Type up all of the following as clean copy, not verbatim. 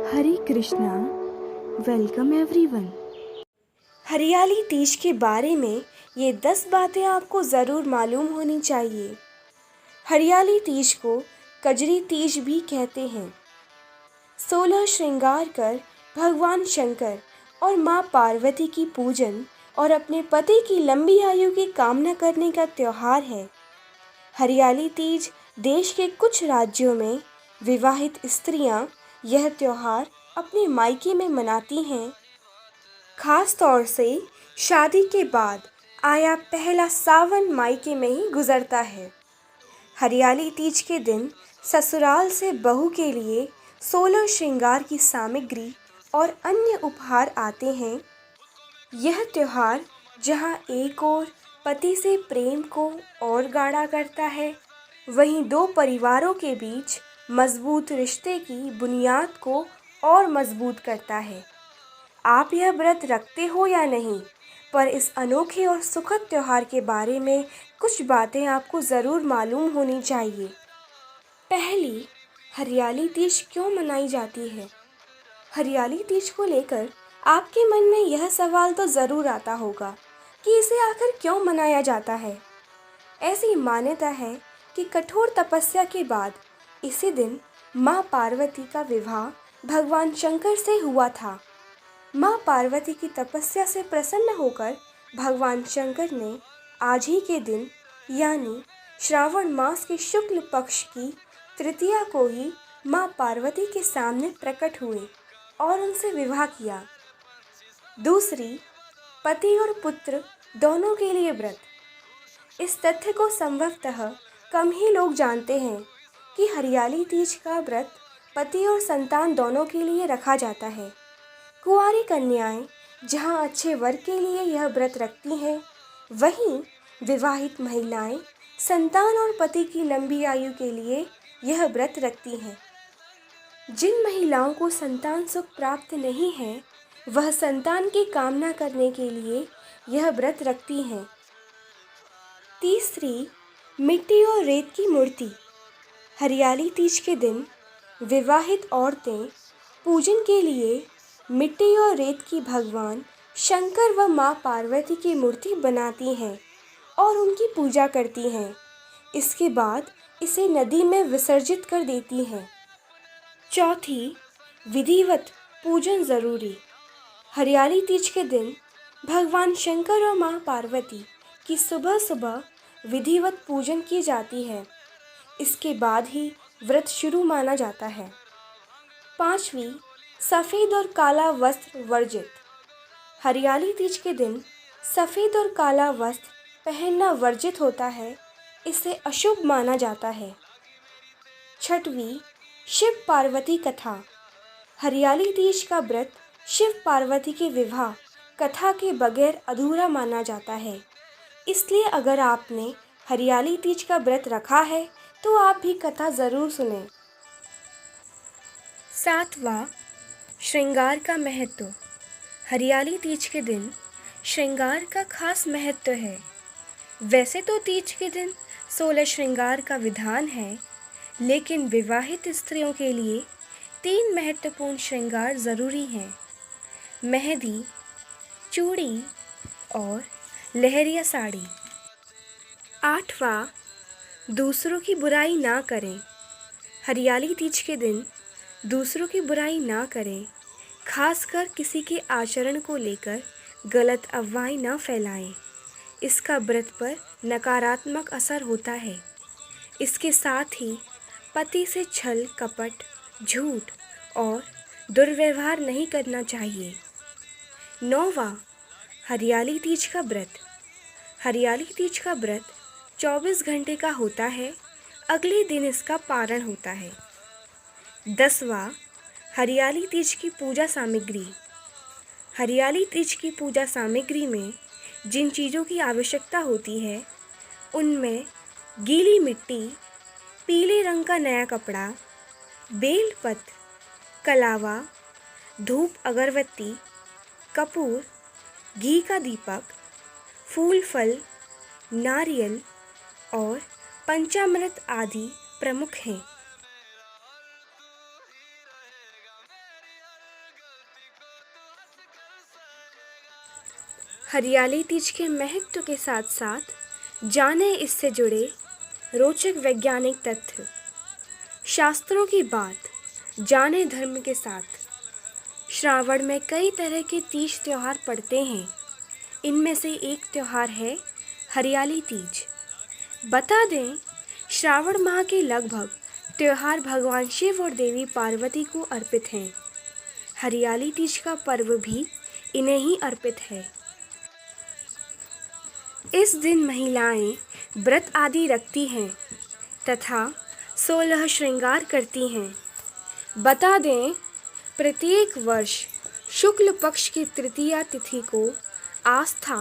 हरे Krishna. Welcome everyone. हरियाली तीज के बारे में ये 10 बातें आपको ज़रूर मालूम होनी चाहिए। हरियाली तीज को कजरी तीज भी कहते हैं। 16 श्रृंगार कर भगवान शंकर और माँ पार्वती की पूजन और अपने पति की लंबी आयु की कामना करने का त्योहार है। हरियाली तीज देश के कुछ राज्यों में विवाहित स्त्रियां यह त्योहार अपने मायके में मनाती हैं। खास तौर से शादी के बाद आया पहला सावन मायके में ही गुजरता है। हरियाली तीज के दिन ससुराल से बहू के लिए 16 श्रृंगार की सामग्री और अन्य उपहार आते हैं। यह त्योहार जहां एक ओर पति से प्रेम को और गाढ़ा करता है, वहीं दो परिवारों के बीच मजबूत रिश्ते की बुनियाद को और मजबूत करता है। आप यह व्रत रखते हो या नहीं, पर इस अनोखे और सुखद त्योहार के बारे में कुछ बातें आपको ज़रूर मालूम होनी चाहिए। पहली, हरियाली तीज क्यों मनाई जाती है? हरियाली तीज को लेकर आपके मन में यह सवाल तो ज़रूर आता होगा कि इसे आखिर क्यों मनाया जाता है। ऐसी मान्यता है कि कठोर तपस्या के बाद इसी दिन माँ पार्वती का विवाह भगवान शंकर से हुआ था। माँ पार्वती की तपस्या से प्रसन्न होकर भगवान शंकर ने आज ही के दिन यानी श्रावण मास के शुक्ल पक्ष की तृतीया को ही माँ पार्वती के सामने प्रकट हुए और उनसे विवाह किया। दूसरी, पति और पुत्र दोनों के लिए व्रत। इस तथ्य को संभवतः कम ही लोग जानते हैं कि हरियाली तीज का व्रत पति और संतान दोनों के लिए रखा जाता है। कुंवारी कन्याएं जहां अच्छे वर के लिए यह व्रत रखती हैं, वहीं विवाहित महिलाएं संतान और पति की लंबी आयु के लिए यह व्रत रखती हैं। जिन महिलाओं को संतान सुख प्राप्त नहीं है, वह संतान की कामना करने के लिए यह व्रत रखती हैं। तीसरी, मिट्टी और रेत की मूर्ति। हरियाली तीज के दिन विवाहित औरतें पूजन के लिए मिट्टी और रेत की भगवान शंकर व माँ पार्वती की मूर्ति बनाती हैं और उनकी पूजा करती हैं। इसके बाद इसे नदी में विसर्जित कर देती हैं। चौथी, विधिवत पूजन ज़रूरी। हरियाली तीज के दिन भगवान शंकर और माँ पार्वती की सुबह सुबह विधिवत पूजन की जाती है। इसके बाद ही व्रत शुरू माना जाता है। पांचवी, सफ़ेद और काला वस्त्र वर्जित। हरियाली तीज के दिन सफ़ेद और काला वस्त्र पहनना वर्जित होता है, इसे अशुभ माना जाता है। छठवीं, शिव पार्वती कथा। हरियाली तीज का व्रत शिव पार्वती के विवाह कथा के बगैर अधूरा माना जाता है, इसलिए अगर आपने हरियाली तीज का व्रत रखा है तो आप भी कथा ज़रूर सुनें। सातवां, श्रृंगार का महत्व। हरियाली तीज के दिन श्रृंगार का खास महत्व है। वैसे तो तीज के दिन 16 श्रृंगार का विधान है, लेकिन विवाहित स्त्रियों के लिए 3 महत्वपूर्ण श्रृंगार ज़रूरी हैं: मेहंदी, चूड़ी और लहरिया साड़ी। आठवां, दूसरों की बुराई ना करें। हरियाली तीज के दिन दूसरों की बुराई ना करें, खासकर किसी के आचरण को लेकर गलत अफवाहें ना फैलाएं। इसका व्रत पर नकारात्मक असर होता है। इसके साथ ही पति से छल कपट, झूठ और दुर्व्यवहार नहीं करना चाहिए। 9वां, हरियाली तीज का व्रत। हरियाली तीज का व्रत 24 घंटे का होता है, अगले दिन इसका पारण होता है। 10वां, हरियाली तीज की पूजा सामग्री। हरियाली तीज की पूजा सामग्री में जिन चीज़ों की आवश्यकता होती है, उनमें गीली मिट्टी, पीले रंग का नया कपड़ा, बेलपत्र, कलावा, धूप अगरबत्ती, कपूर, घी का दीपक, फूल फल, नारियल और पंचामृत आदि प्रमुख हैं। हरियाली तीज के महत्व के साथ साथ जाने इससे जुड़े रोचक वैज्ञानिक तथ्य। शास्त्रों की बात जाने धर्म के साथ। श्रावण में कई तरह के तीज त्योहार पड़ते हैं। इनमें से एक त्योहार है हरियाली तीज। बता दें, श्रावण माह के लगभग त्योहार भगवान शिव और देवी पार्वती को अर्पित हैं। हरियाली तीज का पर्व भी इन्हें ही अर्पित है। इस दिन महिलाएं व्रत आदि रखती हैं तथा 16 श्रृंगार करती हैं। बता दें, प्रत्येक वर्ष शुक्ल पक्ष की तृतीया तिथि को आस्था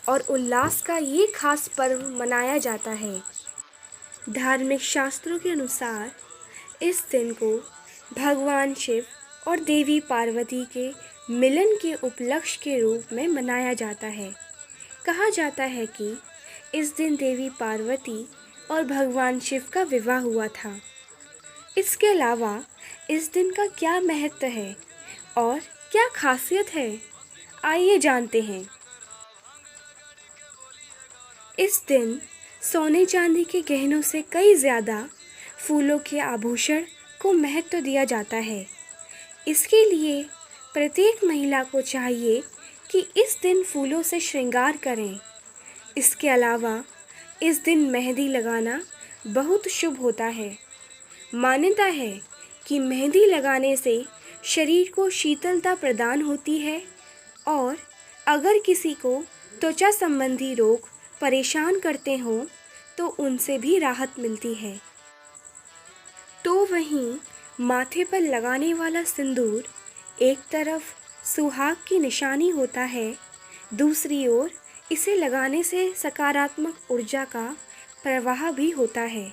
और उल्लास का ये खास पर्व मनाया जाता है। धार्मिक शास्त्रों के अनुसार इस दिन को भगवान शिव और देवी पार्वती के मिलन के उपलक्ष्य के रूप में मनाया जाता है। कहा जाता है कि इस दिन देवी पार्वती और भगवान शिव का विवाह हुआ था। इसके अलावा इस दिन का क्या महत्व है और क्या खासियत है, आइए जानते हैं। इस दिन सोने चांदी के गहनों से कई ज़्यादा फूलों के आभूषण को महत्व दिया जाता है। इसके लिए प्रत्येक महिला को चाहिए कि इस दिन फूलों से श्रृंगार करें। इसके अलावा इस दिन मेहंदी लगाना बहुत शुभ होता है। मान्यता है कि मेहंदी लगाने से शरीर को शीतलता प्रदान होती है और अगर किसी को त्वचा संबंधी रोग परेशान करते हों तो उनसे भी राहत मिलती है। तो वहीं माथे पर लगाने वाला सिंदूर एक तरफ सुहाग की निशानी होता है, दूसरी ओर इसे लगाने से सकारात्मक ऊर्जा का प्रवाह भी होता है।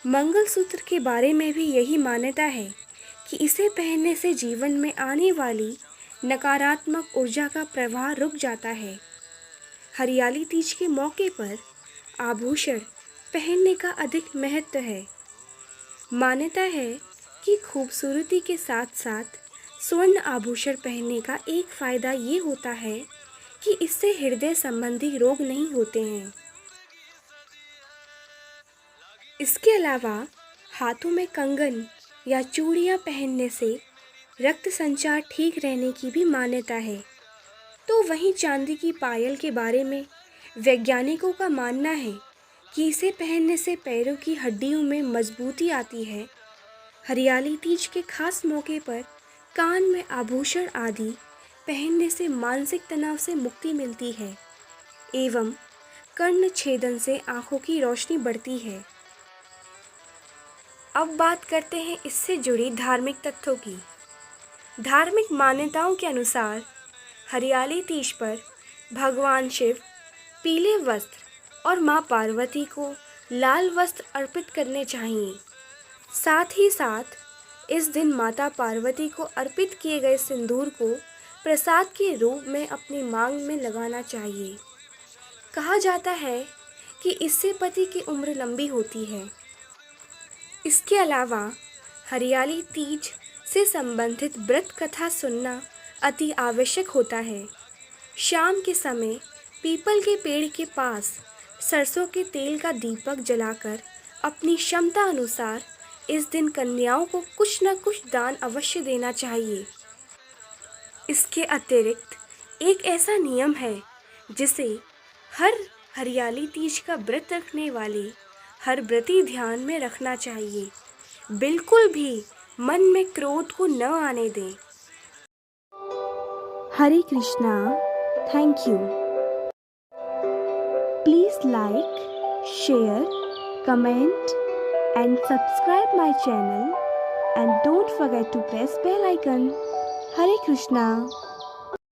मंगलसूत्र के बारे में भी यही मान्यता है कि इसे पहनने से जीवन में आने वाली नकारात्मक ऊर्जा का प्रवाह रुक जाता है। हरियाली तीज के मौके पर आभूषण पहनने का अधिक महत्व है। मान्यता है कि खूबसूरती के साथ साथ स्वर्ण आभूषण पहनने का एक फ़ायदा ये होता है कि इससे हृदय संबंधी रोग नहीं होते हैं। इसके अलावा हाथों में कंगन या चूड़ियाँ पहनने से रक्त संचार ठीक रहने की भी मान्यता है। तो वहीं चांदी की पायल के बारे में वैज्ञानिकों का मानना है कि इसे पहनने से पैरों की हड्डियों में मजबूती आती है। हरियाली तीज के खास मौके पर कान में आभूषण आदि पहनने से मानसिक तनाव से मुक्ति मिलती है एवं कर्ण छेदन से आँखों की रोशनी बढ़ती है। अब बात करते हैं इससे जुड़ी धार्मिक तथ्यों की। धार्मिक मान्यताओं के अनुसार हरियाली तीज पर भगवान शिव पीले वस्त्र और माँ पार्वती को लाल वस्त्र अर्पित करने चाहिए। साथ ही साथ इस दिन माता पार्वती को अर्पित किए गए सिंदूर को प्रसाद के रूप में अपनी मांग में लगाना चाहिए। कहा जाता है कि इससे पति की उम्र लंबी होती है। इसके अलावा हरियाली तीज से संबंधित व्रत कथा सुनना अति आवश्यक होता है। शाम के समय पीपल के पेड़ के पास सरसों के तेल का दीपक जलाकर अपनी क्षमता अनुसार इस दिन कन्याओं को कुछ न कुछ दान अवश्य देना चाहिए। इसके अतिरिक्त एक ऐसा नियम है जिसे हर हरियाली तीज का व्रत रखने वाले हर व्रती ध्यान में रखना चाहिए। बिल्कुल भी मन में क्रोध को न आने दें। Hare Krishna, thank you. Please like, share, comment and subscribe my channel and don't forget to press bell icon. Hare Krishna.